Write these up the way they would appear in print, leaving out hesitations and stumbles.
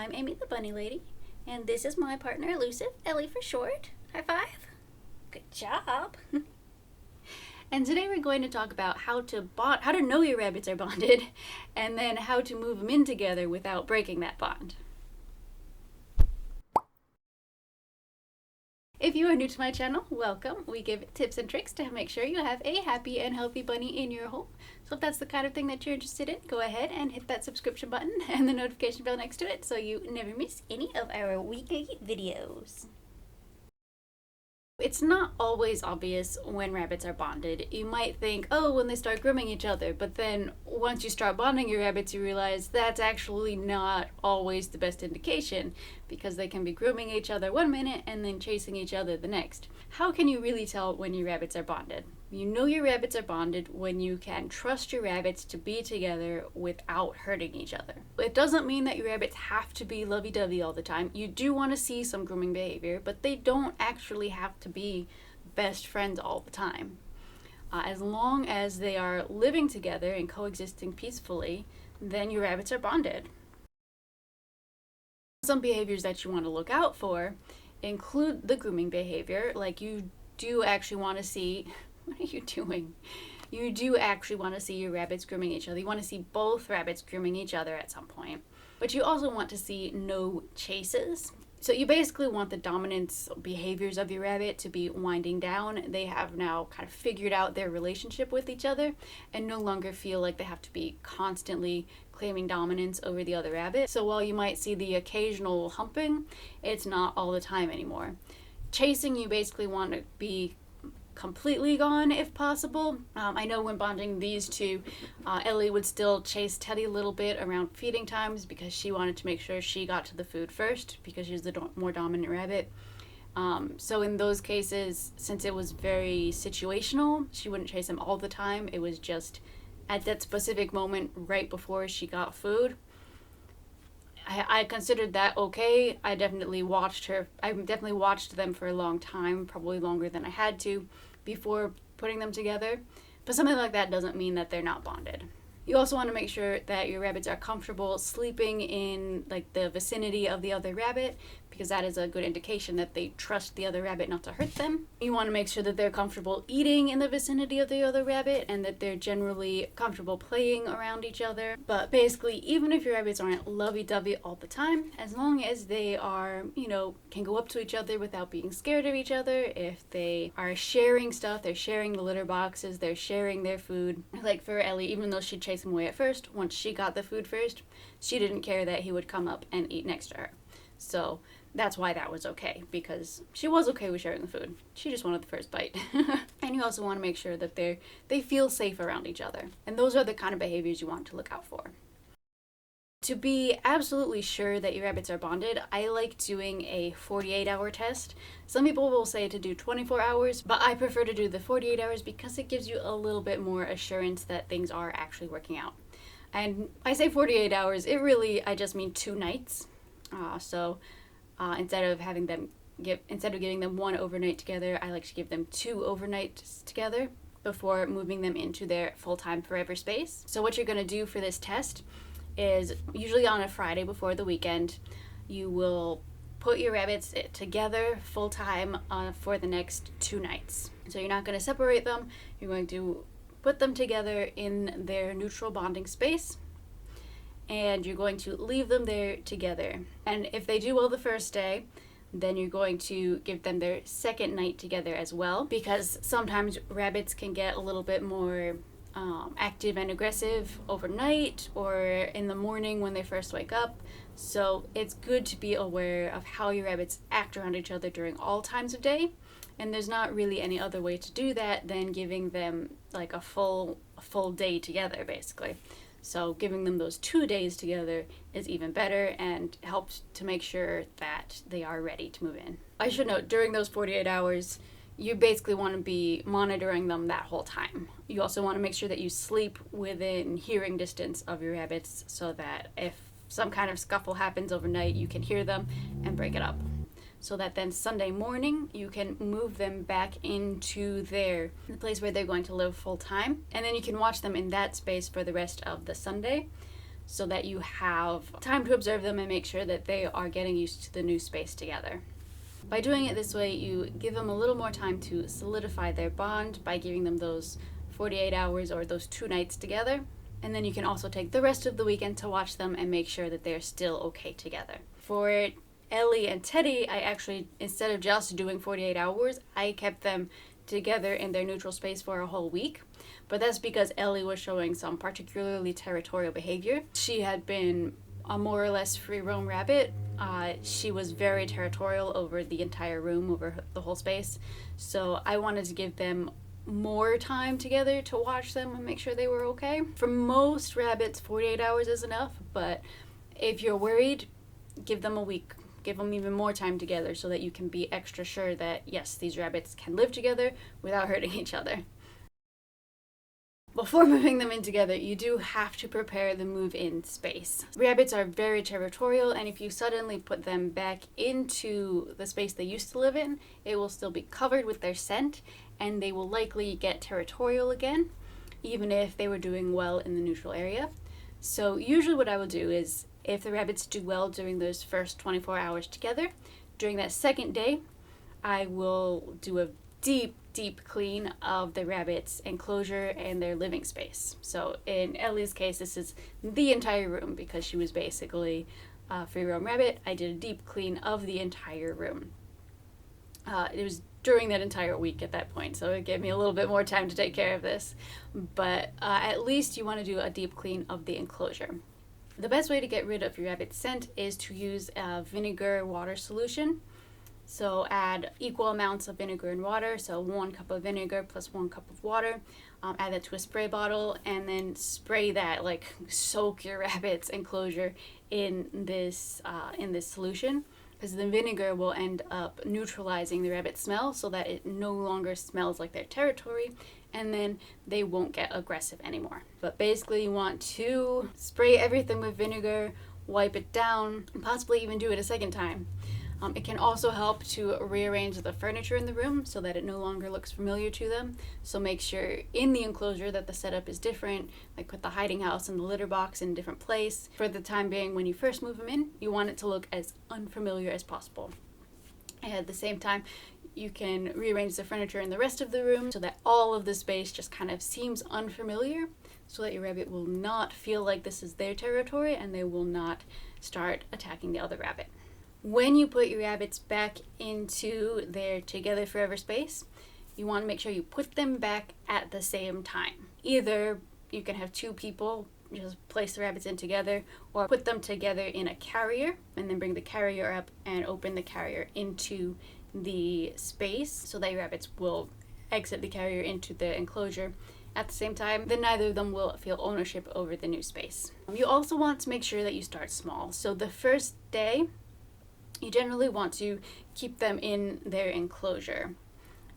I'm Amy the Bunny Lady, and this is my partner Elusive, Ellie for short. High five. Good job. And today we're going to talk about how to know your rabbits are bonded, and then how to move them in together without breaking that bond. If you are new to my channel, welcome. We give tips and tricks to make sure you have a happy and healthy bunny in your home. So if that's the kind of thing that you're interested in, go ahead and hit that subscription button and the notification bell next to it so you never miss any of our weekly videos. It's not always obvious when rabbits are bonded. You might think, oh, when they start grooming each other, but then once you start bonding your rabbits, you realize that's actually not always the best indication, because they can be grooming each other one minute and then chasing each other the next. How can you really tell when your rabbits are bonded? You know your rabbits are bonded when you can trust your rabbits to be together without hurting each other. It doesn't mean that your rabbits have to be lovey-dovey all the time. You do want to see some grooming behavior, but they don't actually have to be best friends all the time. As long as they are living together and coexisting peacefully, then your rabbits are bonded. Some behaviors that you want to look out for include the grooming behavior. Like, you do actually want to see, what are you doing? You do actually want to see your rabbits grooming each other. You want to see both rabbits grooming each other at some point. But you also want to see no chases. So you basically want the dominance behaviors of your rabbit to be winding down. They have now kind of figured out their relationship with each other and no longer feel like they have to be constantly claiming dominance over the other rabbit. So while you might see the occasional humping, it's not all the time anymore. Chasing, you basically want to be completely gone if possible. I know when bonding these two, Ellie would still chase Teddy a little bit around feeding times because she wanted to make sure she got to the food first because she's the more dominant rabbit. So in those cases, since it was very situational, she wouldn't chase him all the time. It was just at that specific moment right before she got food. I considered that okay. I definitely watched them for a long time, probably longer than I had to, before putting them together. But something like that doesn't mean that they're not bonded. You also want to make sure that your rabbits are comfortable sleeping in like the vicinity of the other rabbit, because that is a good indication that they trust the other rabbit not to hurt them. You want to make sure that they're comfortable eating in the vicinity of the other rabbit and that they're generally comfortable playing around each other. But basically, even if your rabbits aren't lovey-dovey all the time, as long as they are, can go up to each other without being scared of each other, if they are sharing stuff, they're sharing the litter boxes, they're sharing their food. Like for Ellie, even though she'd chase him away at first, once she got the food first, she didn't care that he would come up and eat next to her. So that's why that was okay, because she was okay with sharing the food. She just wanted the first bite. And you also want to make sure that they feel safe around each other. And those are the kind of behaviors you want to look out for. To be absolutely sure that your rabbits are bonded, I like doing a 48-hour test. Some people will say to do 24 hours, but I prefer to do the 48 hours because it gives you a little bit more assurance that things are actually working out. And I say 48 hours, I just mean 2 nights. Instead of giving them 1 overnight together, I like to give them 2 overnights together before moving them into their full-time forever space. So what you're going to do for this test is, usually on a Friday before the weekend, you will put your rabbits together full-time for the next 2 nights. So you're not going to separate them. You're going to put them together in their neutral bonding space, and you're going to leave them there together. And if they do well the first day, then you're going to give them their second night together as well, because sometimes rabbits can get a little bit more active and aggressive overnight or in the morning when they first wake up. So it's good to be aware of how your rabbits act around each other during all times of day. And there's not really any other way to do that than giving them like a full day together, basically. So giving them those 2 days together is even better and helps to make sure that they are ready to move in. I should note, during those 48 hours, you basically want to be monitoring them that whole time. You also want to make sure that you sleep within hearing distance of your rabbits so that if some kind of scuffle happens overnight, you can hear them and break it up. So that then Sunday morning, you can move them back into the place where they're going to live full time. And then you can watch them in that space for the rest of the Sunday. so that you have time to observe them and make sure that they are getting used to the new space together. By doing it this way, you give them a little more time to solidify their bond by giving them those 48 hours or those 2 nights together. And then you can also take the rest of the weekend to watch them and make sure that they're still okay together. For Ellie and Teddy, I actually, instead of just doing 48 hours, I kept them together in their neutral space for a whole week. But that's because Ellie was showing some particularly territorial behavior. She had been a more or less free roam rabbit. She was very territorial over the entire room, over the whole space. So I wanted to give them more time together to watch them and make sure they were okay. For most rabbits, 48 hours is enough, but if you're worried, give them a week. Give them even more time together so that you can be extra sure that, yes, these rabbits can live together without hurting each other. Before moving them in together, you do have to prepare the move-in space. Rabbits are very territorial, and if you suddenly put them back into the space they used to live in, it will still be covered with their scent, and they will likely get territorial again, even if they were doing well in the neutral area. So usually what I will do is, if the rabbits do well during those first 24 hours together, during that second day, I will do a deep clean of the rabbit's enclosure and their living space. So in Ellie's case, this is the entire room because she was basically a free roam rabbit. I did a deep clean of the entire room. It was during that entire week at that point, so it gave me a little bit more time to take care of this. But at least you want to do a deep clean of the enclosure. The best way to get rid of your rabbit's scent is to use a vinegar water solution. So add equal amounts of vinegar and water, so 1 cup of vinegar plus 1 cup of water. Add that to a spray bottle and then spray that, like soak your rabbit's enclosure in this solution, because the vinegar will end up neutralizing the rabbit smell so that it no longer smells like their territory, and then they won't get aggressive anymore. But basically you want to spray everything with vinegar, wipe it down, and possibly even do it a second time. It can also help to rearrange the furniture in the room so that it no longer looks familiar to them. So make sure in the enclosure that the setup is different, like put the hiding house and the litter box in a different place. For the time being, when you first move them in, you want it to look as unfamiliar as possible. And at the same time, you can rearrange the furniture in the rest of the room so that all of the space just kind of seems unfamiliar, so that your rabbit will not feel like this is their territory and they will not start attacking the other rabbit. When you put your rabbits back into their together forever space, you want to make sure you put them back at the same time. Either you can have 2 people just place the rabbits in together, or put them together in a carrier and then bring the carrier up and open the carrier into the space so that your rabbits will exit the carrier into the enclosure at the same time. Then neither of them will feel ownership over the new space. You also want to make sure that you start small. So the first day, you generally want to keep them in their enclosure.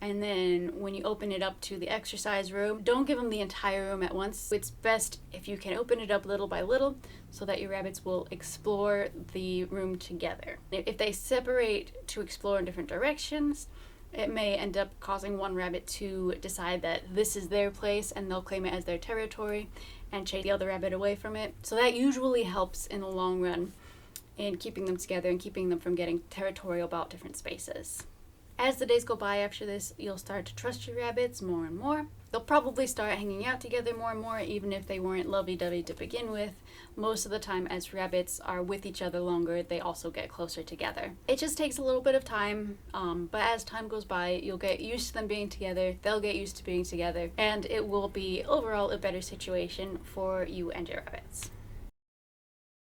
And then when you open it up to the exercise room, don't give them the entire room at once. It's best if you can open it up little by little so that your rabbits will explore the room together. If they separate to explore in different directions, it may end up causing one rabbit to decide that this is their place and they'll claim it as their territory and chase the other rabbit away from it. So that usually helps in the long run in keeping them together and keeping them from getting territorial about different spaces. As the days go by after this, you'll start to trust your rabbits more and more. They'll probably start hanging out together more and more, even if they weren't lovey-dovey to begin with. Most of the time, as rabbits are with each other longer, they also get closer together. It just takes a little bit of time, but as time goes by, you'll get used to them being together, they'll get used to being together, and it will be overall a better situation for you and your rabbits.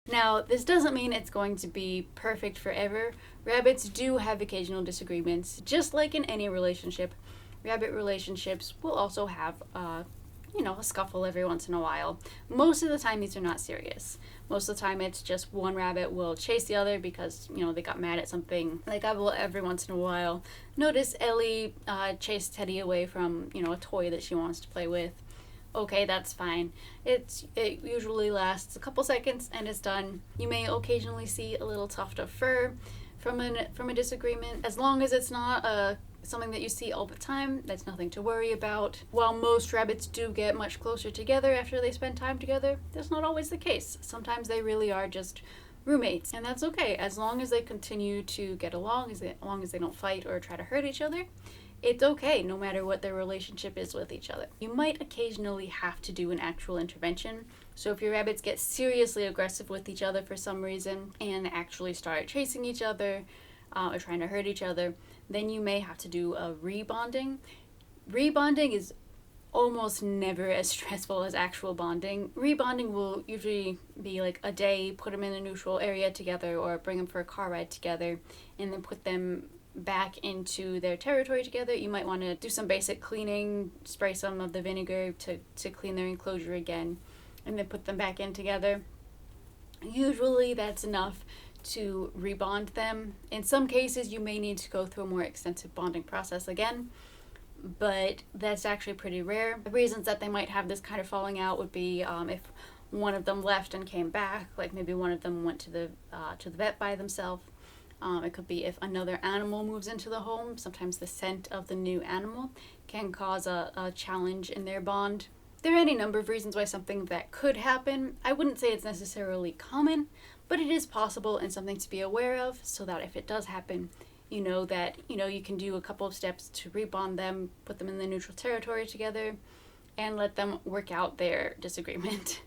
Now, this doesn't mean it's going to be perfect forever. Rabbits do have occasional disagreements. Just like in any relationship, rabbit relationships will also have a scuffle every once in a while. Most of the time, these are not serious. Most of the time, it's just one rabbit will chase the other because, they got mad at something. Like, I will every once in a while notice Ellie chase Teddy away from, a toy that she wants to play with. Okay, that's fine. It usually lasts a couple seconds and it's done. You may occasionally see a little tuft of fur from a disagreement. As long as it's not a something that you see all the time. That's nothing to worry about. While most rabbits do get much closer together after they spend time together, that's not always the case. Sometimes they really are just roommates, and that's okay as long as they continue to get along, as long as they don't fight or try to hurt each other. It's okay no matter what their relationship is with each other. You might occasionally have to do an actual intervention. So if your rabbits get seriously aggressive with each other for some reason and actually start chasing each other or trying to hurt each other, then you may have to do a rebonding. Rebonding is almost never as stressful as actual bonding. Rebonding will usually be like a day, put them in a neutral area together, or bring them for a car ride together, and then put them back into their territory together. You might want to do some basic cleaning, spray some of the vinegar to clean their enclosure again, and then put them back in together. Usually that's enough to rebond them. In some cases you may need to go through a more extensive bonding process again, but that's actually pretty rare. The reasons that they might have this kind of falling out would be if one of them left and came back, like maybe one of them went to the vet by themselves. It could be if another animal moves into the home. Sometimes the scent of the new animal can cause a challenge in their bond. There are any number of reasons why something that could happen. I wouldn't say it's necessarily common, but it is possible and something to be aware of, so that if it does happen, you know that you can do a couple of steps to rebond them, put them in the neutral territory together, and let them work out their disagreement.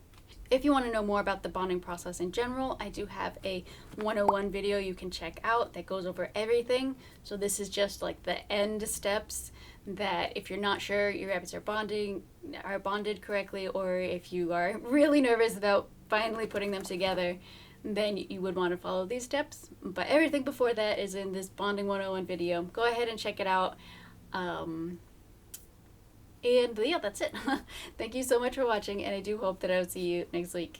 If you want to know more about the bonding process in general, I do have a 101 video you can check out that goes over everything. So this is just like the end steps, that if you're not sure your rabbits are bonded correctly, or if you are really nervous about finally putting them together, then you would want to follow these steps. But everything before that is in this Bonding 101 video. Go ahead and check it out. And yeah, that's it. Thank you so much for watching, and I do hope that I will see you next week.